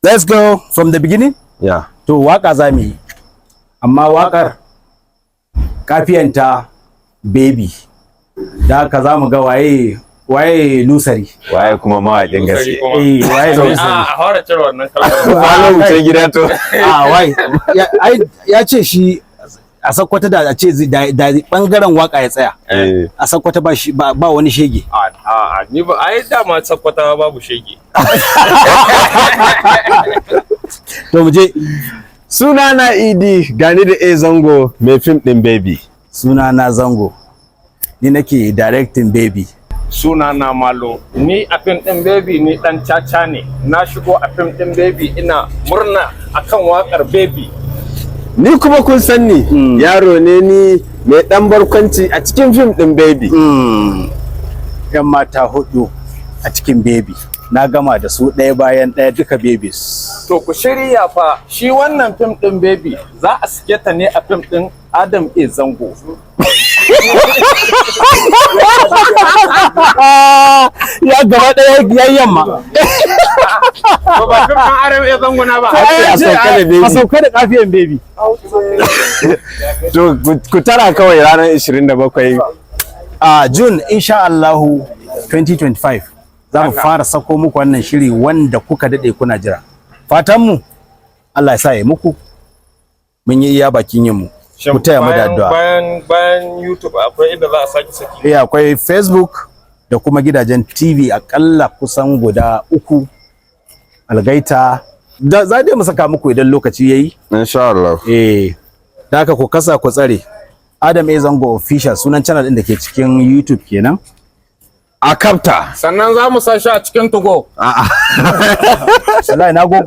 Let's go from the beginning. Yeah. To waka za mu yi, amma wakar kafiyanta baby. Da haka za mu ga waye lusari. Waye kuma mawaƙin gaske. Waye lusari. A fara cire wannan kalmar. Wala wuce gida to. Waye. Ya ce shi a Sakkwata da a ce da bangaren waka ya tsaya. A Sakkwata ba wani shege. Ni ba ai dama Sakkwata babu shege. To mu je. Sunana Idi, gani da zango mai fim din baby. Sunana Zango. Ni nake directing baby. Sunana Malo, ni a fim din baby ni dan caca ne. Na shigo a fim din baby ina murna akan wakar baby. Ni kuma kun san ni yaro ne ni mai dan barkwanci a cikin fim din baby. Yan mata hudu a cikin baby. Na gama da su ɗaya bayan ɗaya duka babies. To ku shirya fa shi wannan fim din baby za a sike ta ne a fim din Adam A Zango. Ya gaba ɗaya ya yamma. Ba fim din Adam A Zango na ba. A sauka da kafiyan baby. To ku tara kawai ranar 27 June insha Allahu 2025 za mu fara sako muku wannan shiri wanda kuka dade kuna jira. Fatan mu Allah ya sa ya muku. Mun yi iya bakin yin mu. Ku taya mu da addu'a. Bayan YouTube akwai inda za a saki. Akwai Facebook da kuma gidajen TV akalla kusan guda 3. Algaita za dai mu saka muku idan lokaci yayi. insha Allah. Da haka ku kasa ku tsare. Adam A Zango official sunan channel din da ke cikin YouTube kenan. A kapta. Sannan za mu sa shi a cikin tugo. Wallahi na go.